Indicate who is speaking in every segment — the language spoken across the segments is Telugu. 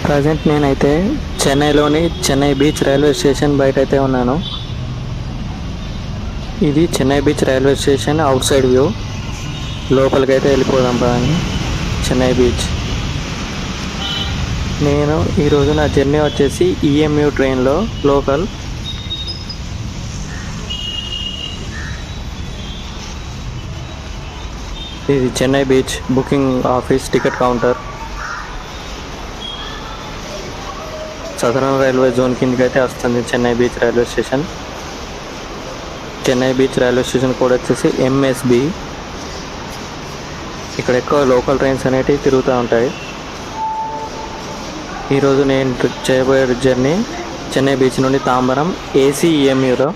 Speaker 1: ప్రజెంట్ నేనైతే చెన్నైలోని చెన్నై బీచ్ రైల్వే స్టేషన్ బయట అయితే ఉన్నాను. ఇది Chennai beach railway station out side view. లోపలికైతే వెళ్ళిపోదాం పదండి. చెన్నై బీచ్. నేను ఈరోజు నా జర్నీ వచ్చేసి ఈఎంయూ ట్రైన్లో లోకల్. ఇది Chennai beach booking office, ticket counter. Southern railway zone కిందకి అయితే వస్తుంది Chennai beach railway station. Chennai beach railway station code వచ్చేసి ఎంఎస్బి. ఇక్కడ ఎక్కువ లోకల్ ట్రైన్స్ అనేటివి తిరుగుతూ ఉంటాయి. ఈరోజు నేను చేయబోయే జర్నీ చెన్నై బీచ్ నుండి తాంబరం ఏసీ ఈఎంయూలో.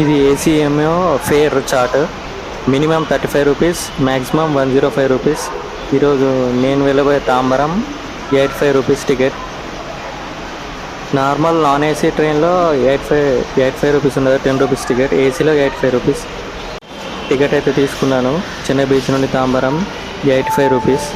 Speaker 1: ఇది ACMO fair chart. Minimum 35 rupees, maximum 105 rupees. ఈరోజు నేను వెళ్ళబోయే Tambaram 85 rupees ticket. Normal non AC ట్రైన్లో 85 రూపీస్ ఉండదు, 10 రూపీస్ టికెట్. ఏసీలో 85 రూపీస్ టికెట్ అయితే తీసుకున్నాను. చెన్నై బీచ్ నుండి Tambaram 85 rupees.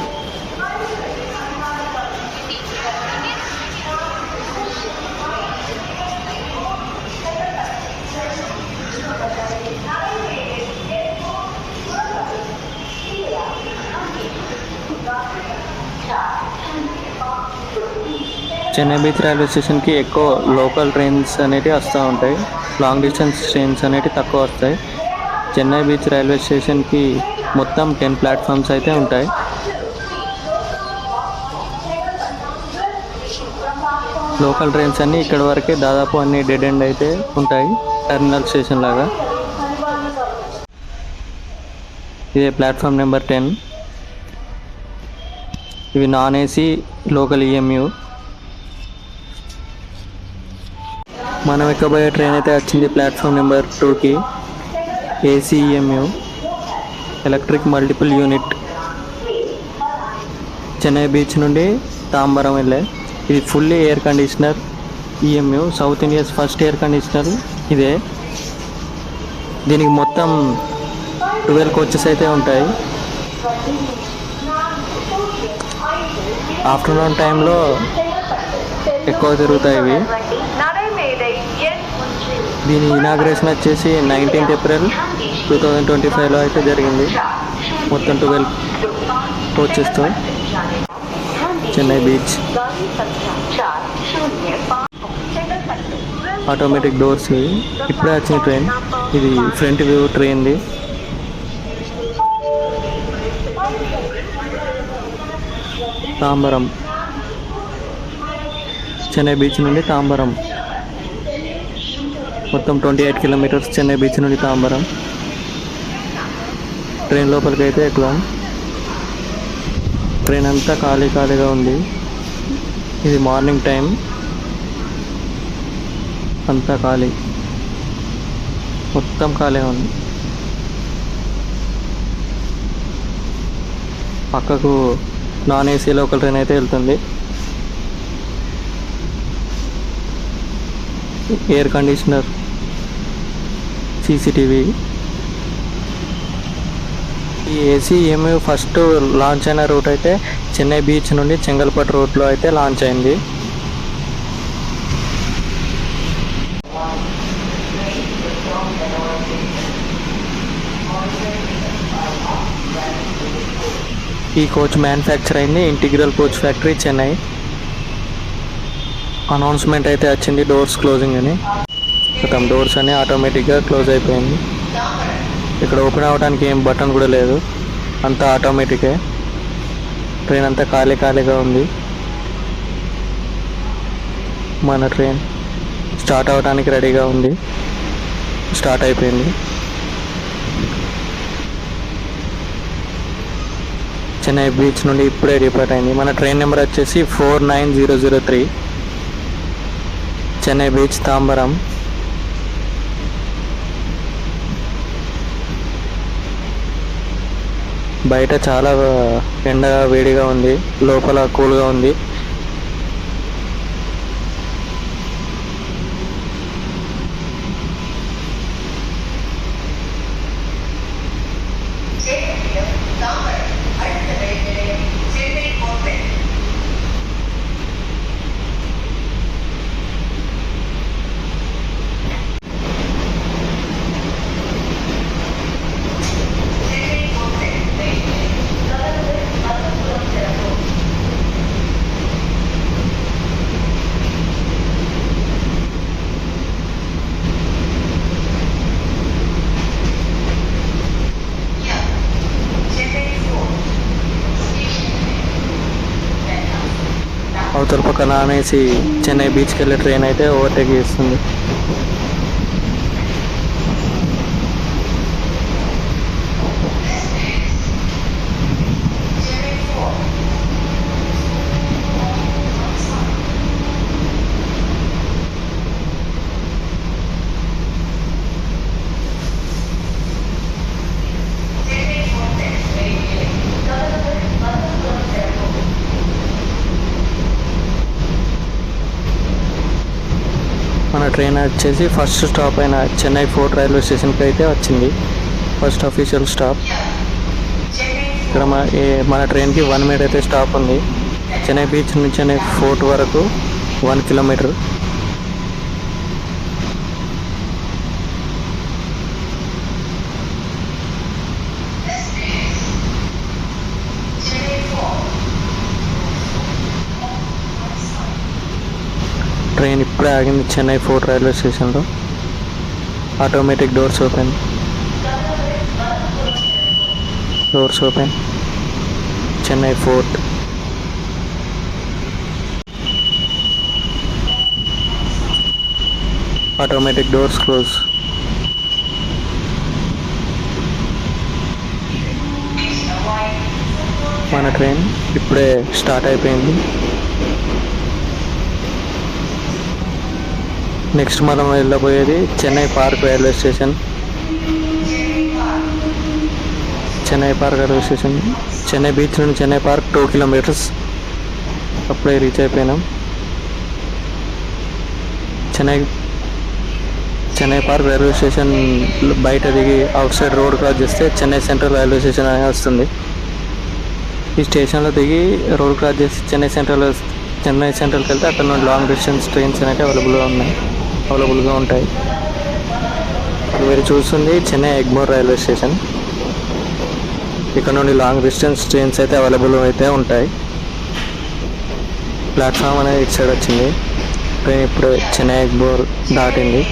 Speaker 1: Chennai beach railway స్టేషన్కి ఎక్కువ లోకల్ ట్రైన్స్ అనేవి వస్తూ ఉంటాయి. లాంగ్ డిస్టెన్స్ ట్రైన్స్ అనేవి తక్కువ వస్తాయి. చెన్నై బీచ్ రైల్వే స్టేషన్కి మొత్తం 10 ప్లాట్ఫామ్స్ అయితే ఉంటాయి. లోకల్ ట్రైన్స్ అన్నీ ఇక్కడ వరకే దాదాపు అన్ని డెడ్ ఎండ్ అయితే ఉంటాయి, టెర్మినల్ స్టేషన్ లాగా. ఇదే ప్లాట్ఫామ్ నెంబర్ 10. ఇవి నాన్ ఏసీ లోకల్ ఈఎంయూ. మనం ఎక్కబోయే ట్రైన్ అయితే వచ్చింది ప్లాట్ఫామ్ నెంబర్ 2కి. AC EMU electric multiple unit. Chennai beach నుండి తాంబరం వెళ్ళే. ఇది fully air conditioner EMU. South India's first air conditioner ఇదే. దీనికి మొత్తం 12 కోచెస్ అయితే ఉంటాయి. ఆఫ్టర్నూన్ టైంలో ఎక్కువ తిరుగుతాయి ఇవి. దీని ఇనాగ్రేషన్ వచ్చేసి 19th ఏప్రిల్ 2025లో అయితే జరిగింది. మొత్తం 12 కోచెస్తో చెన్నై బీచ్. Automatic doors. ఇప్పుడే వచ్చిన ట్రైన్. ఇది ఫ్రంట్ వ్యూ ట్రైన్ది. తాంబరం, చెన్నై బీచ్ నుండి తాంబరం మొత్తం 28 కిలోమీటర్స్. చెన్నై బీచ్ నుండి తాంబరం. ట్రైన్ లోపలికి అయితే ఎక్కుదాం. ట్రైన్ అంతా ఖాళీగా ఉంది. ఇది మార్నింగ్ టైం, అంతా ఖాళీ, మొత్తం ఖాళీగా ఉంది. పక్కకు నాన్ ఏసీ లోకల్ ట్రైన్ అయితే వెళ్తుంది. Air conditioner, CCTV. ఈ ఏసీఎంయూ ఫస్ట్ లాంచ్ అయిన రూట్ అయితే చెన్నై బీచ్ నుండి చెంగల్పట్టు రూట్లో అయితే లాంచ్ అయింది. ఈ కోచ్ మ్యానుఫ్యాక్చర్ అయింది integral coach factory Chennai. Announcement అయితే వచ్చింది డోర్స్ క్లోజింగ్ అని. మొత్తం డోర్స్ అన్నీ ఆటోమేటిక్గా క్లోజ్ అయిపోయింది. ఇక్కడ ఓపెన్ అవ్వడానికి ఏం బటన్ కూడా లేదు, అంతా ఆటోమేటికే. ట్రైన్ అంతా ఖాళీగా ఉంది. మన ట్రైన్ స్టార్ట్ అవ్వడానికి రెడీగా ఉంది. స్టార్ట్ అయిపోయింది. చెన్నై బీచ్ నుండి ఇప్పుడే డిపార్ట్ అయింది. మన ట్రైన్ నెంబర్ వచ్చేసి 49003. చెన్నై బీచ్ తాంబరం. బయట చాలా ఎండగా వేడిగా ఉంది, లోపల కూల్గా ఉంది. అవతల పక్కన అనేసి చెన్నై బీచ్కి వెళ్ళే ట్రైన్ అయితే ఓవర్టేక్ చేస్తుంది. మన ట్రైన్ వచ్చేసి ఫస్ట్ స్టాప్ అయిన చెన్నై ఫోర్ట్ రైల్వే స్టేషన్కి అయితే వచ్చింది. First official stop. ఇక్కడ మన ట్రైన్కి 1 మినిట్ అయితే స్టాప్ ఉంది. చెన్నై బీచ్ నుంచి చెన్నై ఫోర్ట్ వరకు 1 కిలోమీటర్. ట్రైన్ ఇప్పుడే ఆగింది చెన్నై ఫోర్ట్ రైల్వే స్టేషన్లో. Automatic doors open. Chennai fort. Automatic doors close. మన ట్రైన్ ఇప్పుడే స్టార్ట్ అయిపోయింది. నెక్స్ట్ మనం వెళ్ళబోయేది Chennai park railway station. Chennai beach నుండి చెన్నై పార్క్ 2 కిలోమీటర్స్. అప్పుడే రీచ్ అయిపోయినాం. చెన్నై పార్క్ రైల్వే స్టేషన్ బయట దిగి అవుట్ సైడ్ రోడ్ క్రాస్ చేస్తే చెన్నై సెంట్రల్ రైల్వే స్టేషన్ అనేది వస్తుంది. ఈ స్టేషన్లో దిగి రోడ్ క్రాస్ చేసి చెన్నై సెంట్రల్కి వెళ్తే అక్కడ నుండి లాంగ్ డిస్టెన్స్ ట్రైన్స్ అనేవి అవైలబుల్గా ఉంటాయి. మీరు చూస్తుంది చెన్నై ఎగ్మోర్ రైల్వే స్టేషన్. ఇక్కడ నుండి లాంగ్ డిస్టెన్స్ ట్రైన్స్ అయితే అవైలబుల్ అయితే ఉంటాయి. ప్లాట్ఫామ్ అనేది ఇటు సైడ్ వచ్చింది. ట్రైన్ ఇప్పుడు చెన్నై ఎగ్మోర్ దాటింది.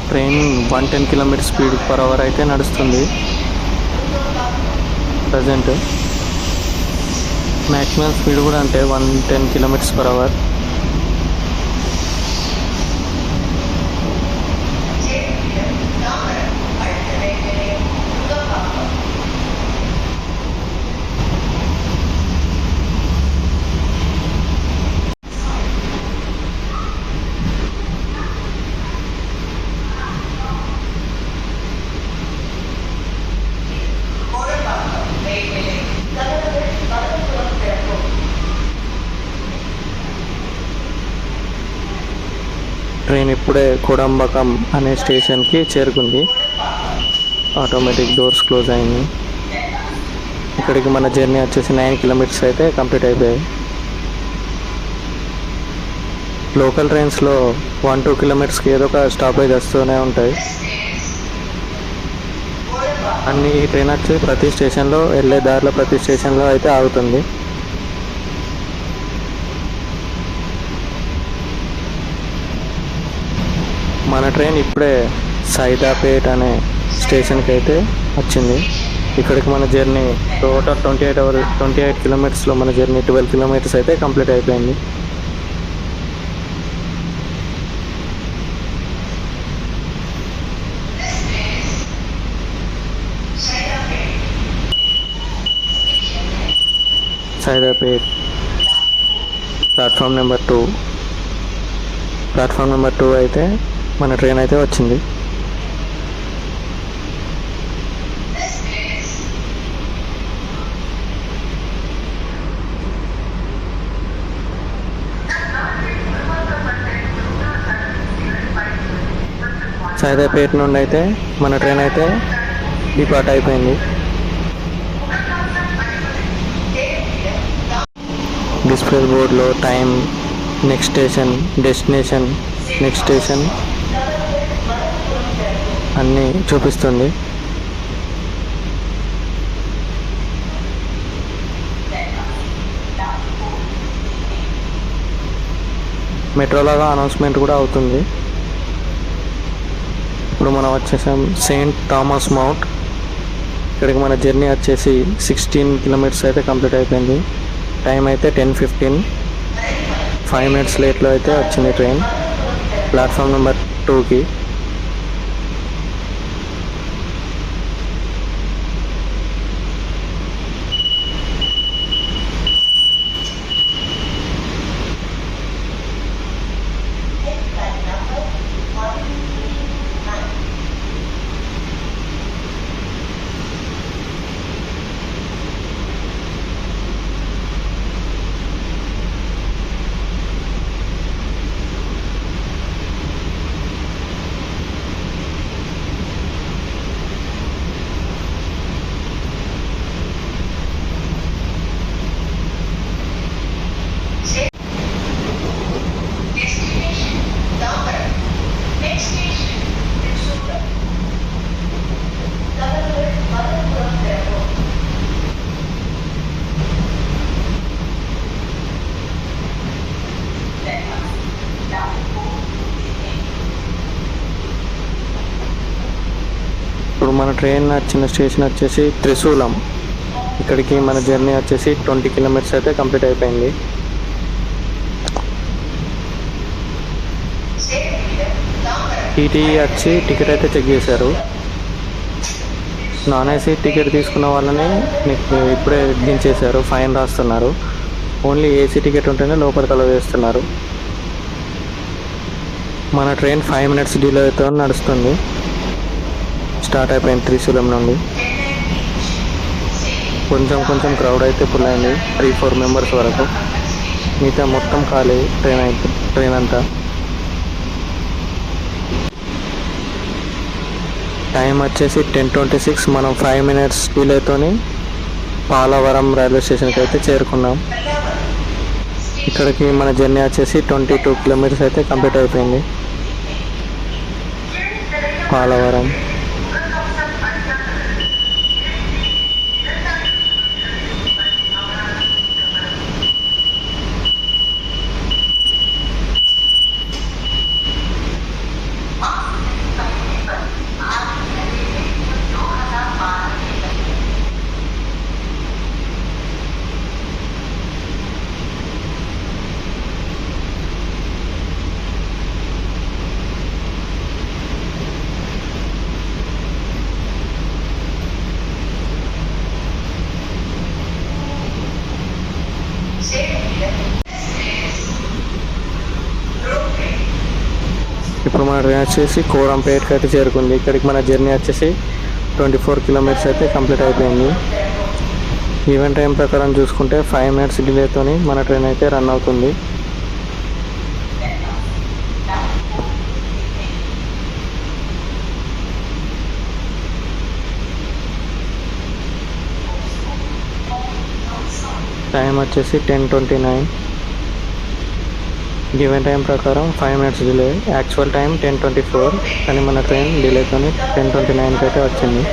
Speaker 1: Train 110 kilometre speed per hour అయితే నడుస్తుంది. ప్రజెంట్ మ్యాక్సిమం స్పీడ్ కూడా అంటే 110 కిలోమీటర్స్ పర్ అవర్. ట్రైన్ ఇప్పుడే కోడంబకం అనే స్టేషన్కి చేరుకుంది. ఆటోమేటిక్ డోర్స్ క్లోజ్ అయింది. ఇక్కడికి మన జర్నీ వచ్చేసి 9 కిలోమీటర్స్ అయితే కంప్లీట్ అయిపోయాయి. లోకల్ ట్రైన్స్లో 1-2 కిలోమీటర్స్కి ఏదో ఒక స్టాపేజ్ వస్తూనే ఉంటాయి. అన్ని ఈ ట్రైన్ వచ్చి ప్రతి స్టేషన్లో వెళ్ళే దారిలో ప్రతి స్టేషన్లో అయితే ఆగుతుంది. మన ట్రైన్ ఇప్పుడే సైదాపేట్ అనే స్టేషన్కి అయితే వచ్చింది. ఇక్కడికి మన జర్నీ టోటల్ 28 కిలోమీటర్స్లో మన జర్నీ 12 కిలోమీటర్స్ అయితే కంప్లీట్ అయిపోయింది. సైదాపేట్ ప్లాట్ఫామ్ నెంబర్ 2 అయితే మన ట్రైన్ అయితే వచ్చింది. సైదాపేట్ నుండి అయితే మన ట్రైన్ అయితే డిపార్ట్ అయిపోయింది. డిస్ప్లే బోర్డులో time, next station, destination, next station అన్నీ చూపిస్తుంది. మెట్రోలాగా అనౌన్స్మెంట్ కూడా అవుతుంది. ఇప్పుడు మనం వచ్చేసాం సెయింట్ థామస్ మౌంట్. ఇక్కడికి మన జర్నీ వచ్చేసి 16 కిలోమీటర్స్ అయితే కంప్లీట్ అయిపోయింది. టైం అయితే 10:15. 5 మినిట్స్ లేట్లో అయితే వచ్చింది ట్రైన్ ప్లాట్ఫామ్ నెంబర్ 2కి. ఇప్పుడు మన ట్రైన్ వచ్చిన స్టేషన్ వచ్చేసి త్రిశూలం. ఇక్కడికి మన జర్నీ వచ్చేసి 20 కిలోమీటర్స్ అయితే కంప్లీట్ అయిపోయింది. టీటీ వచ్చి టికెట్ అయితే చెక్ చేశారు. నాన్ ఏసీ టికెట్ తీసుకున్న వాళ్ళని మీకు ఇప్పుడే దించేశారు, ఫైన్ రాస్తున్నారు. ఓన్లీ ఏసీ టికెట్ ఉంటేనే లోపలికి అలౌ చేస్తున్నారు. మన ట్రైన్ 5 మినిట్స్ డిలేతో నడుస్తుంది. స్టార్ట్ అయిపోయింది త్రిశూలం నుండి. కొంచెం క్రౌడ్ అయితే ఫుల్ అయింది, 3-4 మెంబర్స్ వరకు. మిగతా మొత్తం ఖాళీ ట్రైన్ అంతా. టైం వచ్చేసి 10:26. మనం 5 మినిట్స్ డిలేతోని పాలవరం రైల్వే స్టేషన్కి అయితే చేరుకున్నాం. ఇక్కడికి మన జర్నీ వచ్చేసి 22 కిలోమీటర్స్ అయితే కంప్లీట్ అయిపోయింది. పాలవరం ఇప్పుడు మన ట్రైన్ వచ్చేసి కోరంపేటకి అయితే చేరుకుంది. ఇక్కడికి మన జర్నీ వచ్చేసి 24 కిలోమీటర్స్ అయితే కంప్లీట్ అయిపోయింది. ఈవెంట్ టైం ప్రకారం చూసుకుంటే 5 మినిట్స్ డిలేతోని మన ట్రైన్ అయితే రన్ అవుతుంది. టైం వచ్చేసి 10:29. గివెన్ టైం ప్రకారం 5 మినిట్స్ డిలే. యాక్చువల్ టైం 10:24, కానీ మన ట్రైన్ డిలేతో 10:29కి అయితే వచ్చింది.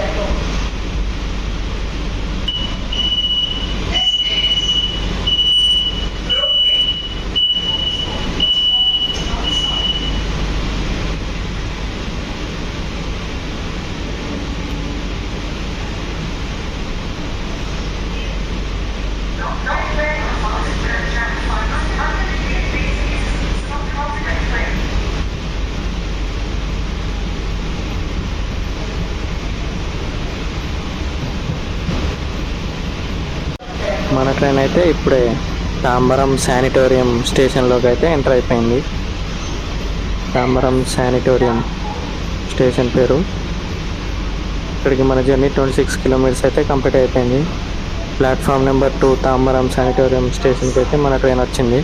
Speaker 1: మన ట్రైన్ అయితే ఇప్పుడే తాంబరం శానిటోరియం స్టేషన్లోకి అయితే ఎంటర్ అయిపోయింది. తాంబరం శానిటోరియం స్టేషన్ పేరు. ఇక్కడికి మన జర్నీ 26 కిలోమీటర్స్ అయితే కంప్లీట్ అయిపోయింది. ప్లాట్ఫామ్ నెంబర్ 2 తాంబరం శానిటోరియం స్టేషన్కి అయితే మన ట్రైన్ వచ్చింది.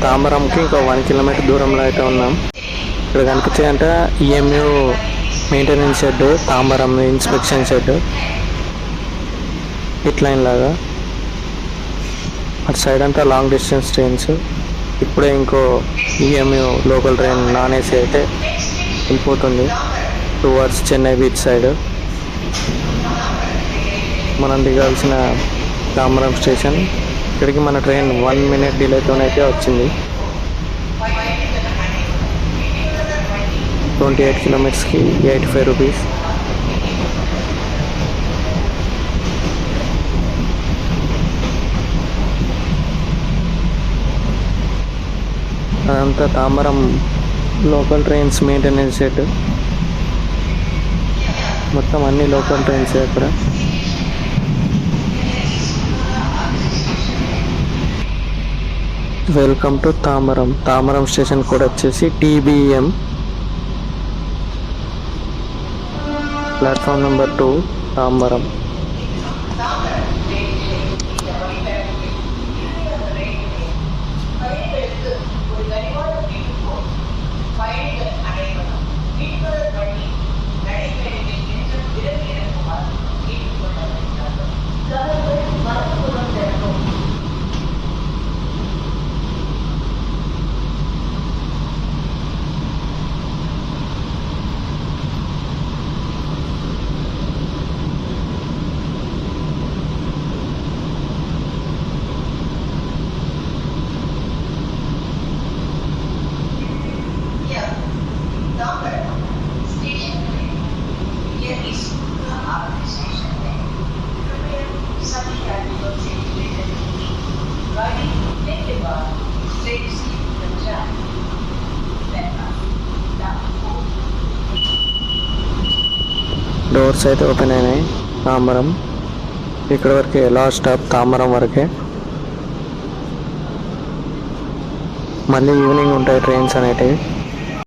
Speaker 1: తాంబరంకి ఇంకో 1 కిలోమీటర్ దూరంలో అయితే ఉన్నాం. ఇక్కడ కనిపించేదంట EMU maintenance shed, Tambaram inspection shed, pit line లాగా. అటు సైడ్ అంతా లాంగ్ డిస్టెన్స్ ట్రైన్స్. ఇప్పుడే ఇంకో EMU local train non AC అయితే వెళ్ళిపోతుంది టువర్డ్స్ చెన్నై బీచ్ సైడ్. మనం దిగాల్సిన తాంబరం స్టేషన్. ఇక్కడికి మన ట్రైన్ 1 మినిట్ డిలేతోనైతే వచ్చింది. 28 కిలోమీటర్స్కి 85 రూపీస్. అదంతా Tambaram local trains maintenance shed. మొత్తం అన్ని లోకల్ ట్రైన్స్ అక్కడ. Welcome to Tambaram. Tambaram station కూడా వచ్చేసి TBM, platform number 2, Tambaram. Doors అయితే ఓపెన్ అయినాయి. తాంబరం ఇక్కడ వరకే, లాస్ట్ స్టాప్ తాంబరం వరకే. మళ్ళీ ఈవినింగ్ ఉంటాయి ట్రైన్స్ అనేటివి.